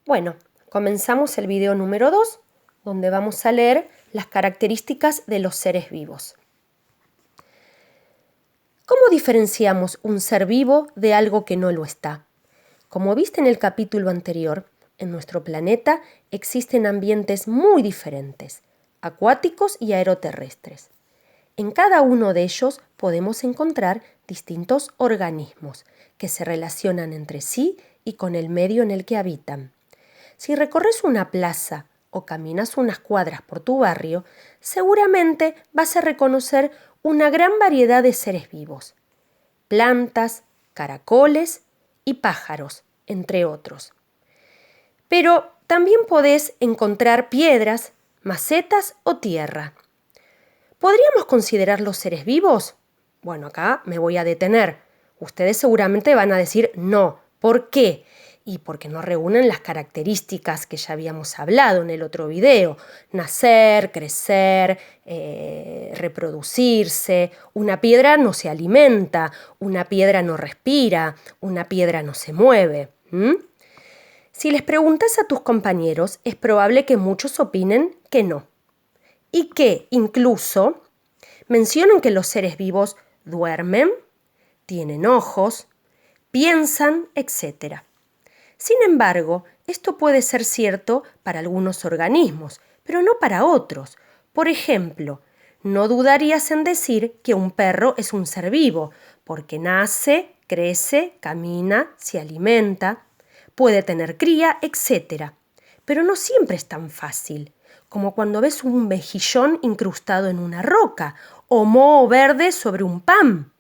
Bueno, comenzamos el video número 2, donde vamos a leer las características de los seres vivos. ¿Cómo diferenciamos un ser vivo de algo que no lo está? Como viste en el capítulo anterior, en nuestro planeta existen ambientes muy diferentes, acuáticos y aeroterrestres. En cada uno de ellos podemos encontrar distintos organismos que se relacionan entre sí y con el medio en el que habitan. Si recorres una plaza o caminas unas cuadras por tu barrio, seguramente vas a reconocer una gran variedad de seres vivos, plantas, caracoles y pájaros, entre otros. Pero también podés encontrar piedras, macetas o tierra. ¿Podríamos considerarlos seres vivos? Bueno, acá me voy a detener. Ustedes seguramente van a decir no. ¿Por qué? Y porque no reúnen las características que ya habíamos hablado en el otro video. Nacer, crecer, reproducirse. Una piedra no se alimenta, una piedra no respira, una piedra no se mueve. Si les preguntas a tus compañeros, es probable que muchos opinen que no. Y que incluso mencionan que los seres vivos duermen, tienen ojos, piensan, etc. Sin embargo, esto puede ser cierto para algunos organismos, pero no para otros. Por ejemplo, no dudarías en decir que un perro es un ser vivo, porque nace, crece, camina, se alimenta, puede tener cría, etc. Pero no siempre es tan fácil, como cuando ves un mejillón incrustado en una roca o moho verde sobre un pan.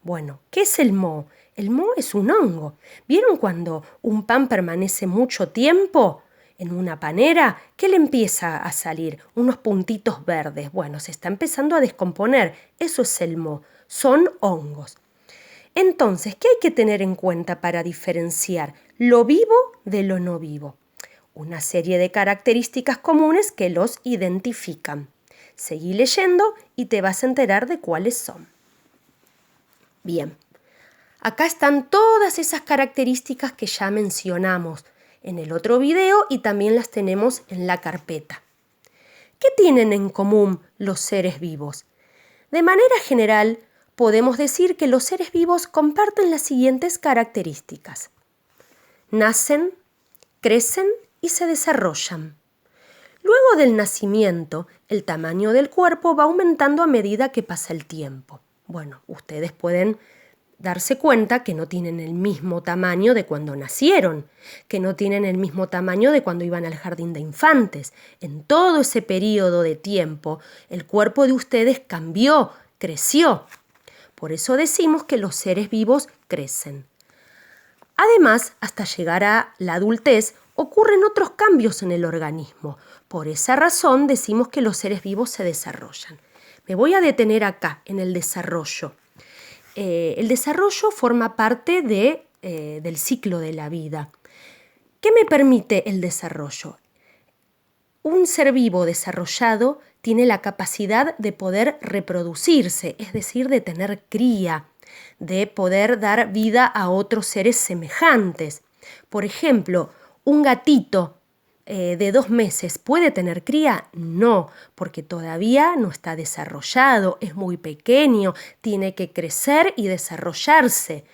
Bueno, ¿qué es el moho? El moho es un hongo. ¿Vieron cuando un pan permanece mucho tiempo en una panera? ¿Qué le empieza a salir? Unos puntitos verdes. Bueno, se está empezando a descomponer. Eso es el moho. Son hongos. Entonces, ¿qué hay que tener en cuenta para diferenciar lo vivo de lo no vivo? Una serie de características comunes que los identifican. Seguí leyendo y te vas a enterar de cuáles son. Bien, acá están todas esas características que ya mencionamos en el otro video y también las tenemos en la carpeta. ¿Qué tienen en común los seres vivos? De manera general, podemos decir que los seres vivos comparten las siguientes características. Nacen, crecen y se desarrollan. Luego del nacimiento, el tamaño del cuerpo va aumentando a medida que pasa el tiempo. Bueno, ustedes pueden darse cuenta que no tienen el mismo tamaño de cuando nacieron, que no tienen el mismo tamaño de cuando iban al jardín de infantes. En todo ese periodo de tiempo, el cuerpo de ustedes cambió, creció. Por eso decimos que los seres vivos crecen. Además, hasta llegar a la adultez, ocurren otros cambios en el organismo. Por esa razón decimos que los seres vivos se desarrollan. Me voy a detener acá, en el desarrollo. El desarrollo forma parte del ciclo de la vida. ¿Qué me permite el desarrollo? Un ser vivo desarrollado tiene la capacidad de poder reproducirse, es decir, de tener cría, de poder dar vida a otros seres semejantes. Por ejemplo, un gatito de 2 meses ¿puede tener cría? No, porque todavía no está desarrollado, es muy pequeño, tiene que crecer y desarrollarse.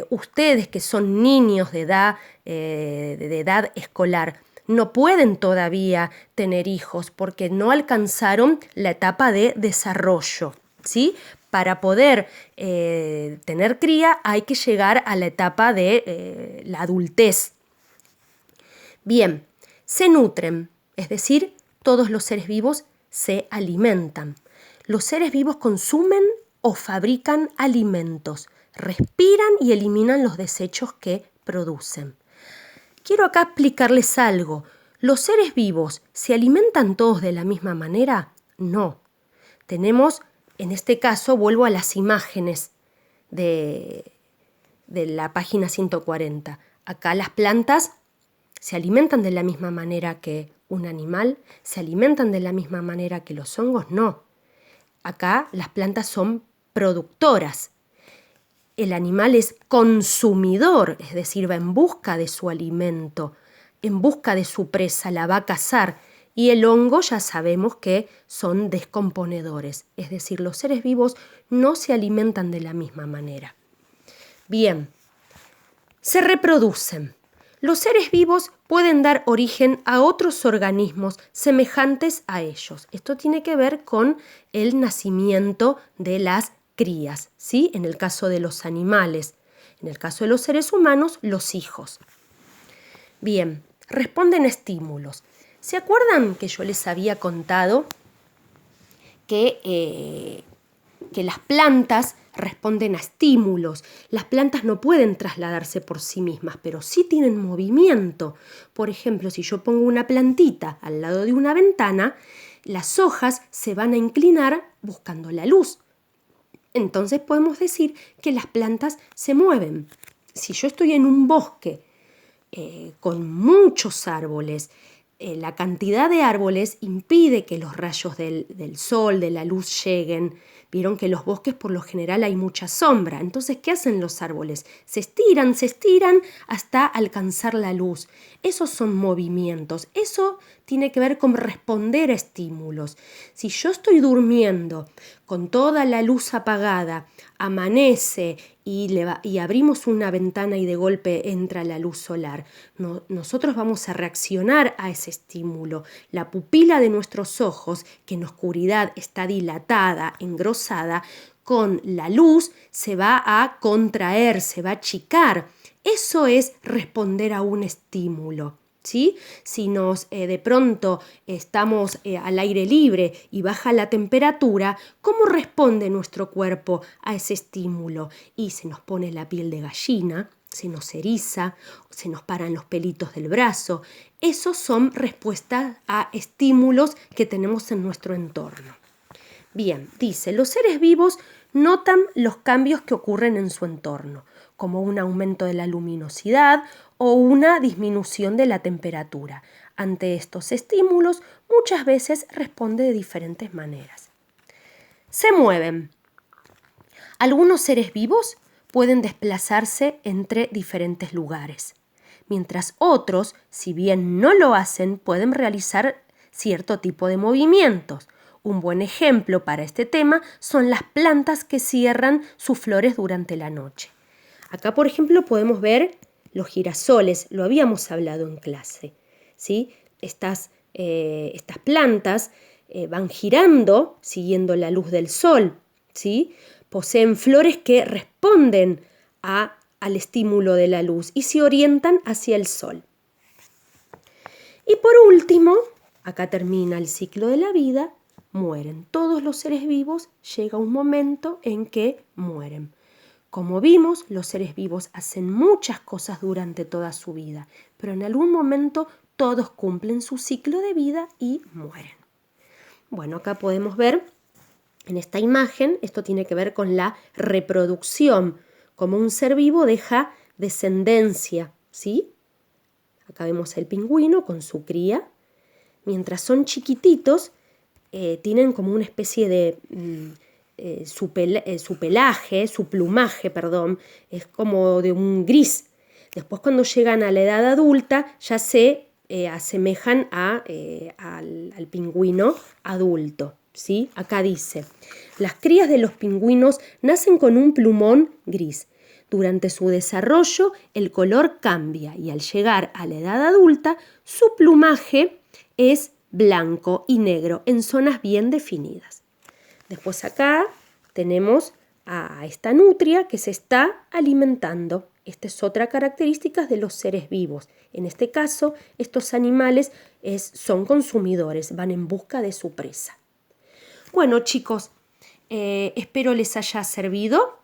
Ustedes que son niños de edad escolar, no pueden todavía tener hijos porque no alcanzaron la etapa de desarrollo, ¿sí? Para poder tener cría hay que llegar a la etapa de la adultez. Bien, se nutren, es decir, todos los seres vivos se alimentan. Los seres vivos consumen o fabrican alimentos, respiran y eliminan los desechos que producen. Quiero acá explicarles algo. ¿Los seres vivos se alimentan todos de la misma manera? No. Tenemos, en este caso, vuelvo a las imágenes de la página 140. Acá las plantas se alimentan de la misma manera que un animal, se alimentan de la misma manera que los hongos, no. Acá las plantas son productoras. El animal es consumidor, es decir, va en busca de su alimento. en busca de su presa, la va a cazar. Y el hongo ya sabemos que son descomponedores, es decir, los seres vivos no se alimentan de la misma manera. Bien, se reproducen. Los seres vivos pueden dar origen a otros organismos semejantes a ellos. Esto tiene que ver con el nacimiento de las crías, ¿sí? En el caso de los animales. En el caso de los seres humanos, los hijos. Bien, responden a estímulos. ¿Se acuerdan que yo les había contado que las plantas responden a estímulos? Las plantas no pueden trasladarse por sí mismas, pero sí tienen movimiento. Por ejemplo, si yo pongo una plantita al lado de una ventana, las hojas se van a inclinar buscando la luz. Entonces podemos decir que las plantas se mueven. Si yo estoy en un bosque con muchos árboles, la cantidad de árboles impide que los rayos del sol, de la luz lleguen. Vieron que en los bosques por lo general hay mucha sombra. Entonces, ¿qué hacen los árboles? Se estiran hasta alcanzar la luz. Esos son movimientos. Eso tiene que ver con responder a estímulos. Si yo estoy durmiendo con toda la luz apagada, amanece y abrimos una ventana y de golpe entra la luz solar, nosotros vamos a reaccionar a ese estímulo. La pupila de nuestros ojos, que en oscuridad está dilatada, engrosada, con la luz se va a contraer, se va a achicar. Eso es responder a un estímulo. ¿Sí? Si de pronto estamos al aire libre y baja la temperatura, ¿cómo responde nuestro cuerpo a ese estímulo? Y se nos pone la piel de gallina, se nos eriza, se nos paran los pelitos del brazo. Esos son respuestas a estímulos que tenemos en nuestro entorno. Bien, dice, los seres vivos notan los cambios que ocurren en su entorno, como un aumento de la luminosidad o una disminución de la temperatura. Ante estos estímulos, muchas veces responde de diferentes maneras. Se mueven. Algunos seres vivos pueden desplazarse entre diferentes lugares, mientras otros, si bien no lo hacen, pueden realizar cierto tipo de movimientos. Un buen ejemplo para este tema son las plantas que cierran sus flores durante la noche. Acá, por ejemplo, podemos ver los girasoles, lo habíamos hablado en clase, ¿sí? Estas plantas van girando siguiendo la luz del sol, ¿sí? Poseen flores que responden al estímulo de la luz y se orientan hacia el sol. Y por último, acá termina el ciclo de la vida, mueren. Todos los seres vivos llega un momento en que mueren. Como vimos, los seres vivos hacen muchas cosas durante toda su vida, pero en algún momento todos cumplen su ciclo de vida y mueren. Bueno, acá podemos ver en esta imagen, esto tiene que ver con la reproducción, como un ser vivo deja descendencia, ¿sí? Acá vemos el pingüino con su cría. Mientras son chiquititos, tienen como una especie de... su pelaje, su plumaje, perdón, es como de un gris. Después cuando llegan a la edad adulta ya se asemejan al pingüino adulto, ¿sí? Acá dice, las crías de los pingüinos nacen con un plumón gris. Durante su desarrollo el color cambia y al llegar a la edad adulta su plumaje es blanco y negro en zonas bien definidas. Después acá tenemos a esta nutria que se está alimentando. Esta es otra característica de los seres vivos. En este caso, estos animales son consumidores, van en busca de su presa. Bueno, chicos, espero les haya servido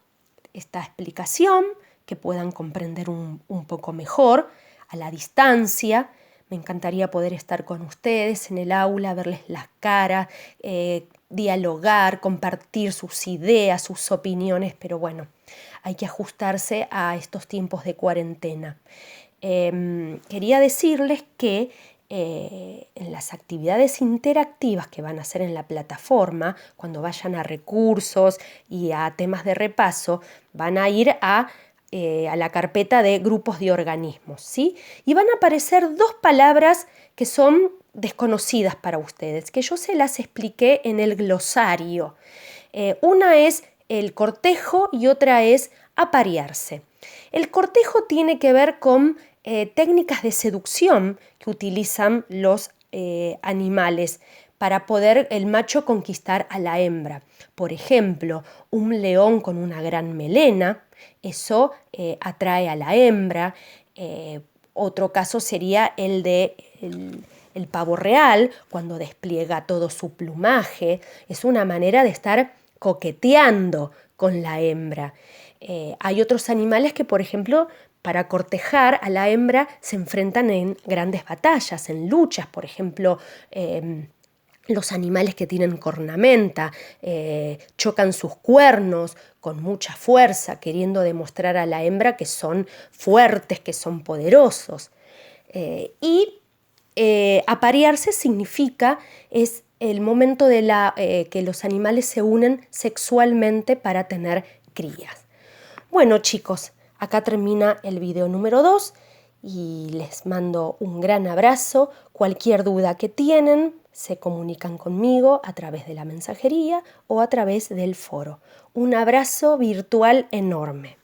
esta explicación, que puedan comprender un poco mejor a la distancia. Me encantaría poder estar con ustedes en el aula, verles las caras, dialogar, compartir sus ideas, sus opiniones, pero bueno, hay que ajustarse a estos tiempos de cuarentena. Quería decirles que en las actividades interactivas que van a hacer en la plataforma, cuando vayan a recursos y a temas de repaso, van a ir a a la carpeta de grupos de organismos, ¿sí? Y van a aparecer dos palabras que son desconocidas para ustedes, que yo se las expliqué en el glosario. Una es el cortejo y otra es aparearse. El cortejo tiene que ver con técnicas de seducción que utilizan los animales para poder el macho conquistar a la hembra. Por ejemplo, un león con una gran melena, eso atrae a la hembra. Otro caso sería el de el pavo real, cuando despliega todo su plumaje. Es una manera de estar coqueteando con la hembra. Hay otros animales que, por ejemplo, para cortejar a la hembra se enfrentan en grandes batallas, en luchas, por ejemplo, los animales que tienen cornamenta chocan sus cuernos con mucha fuerza, queriendo demostrar a la hembra que son fuertes, que son poderosos. Aparearse significa, es el momento que los animales se unen sexualmente para tener crías. Bueno, chicos, acá termina el video número 2 y les mando un gran abrazo. Cualquier duda que tienen, se comunican conmigo a través de la mensajería o a través del foro. Un abrazo virtual enorme.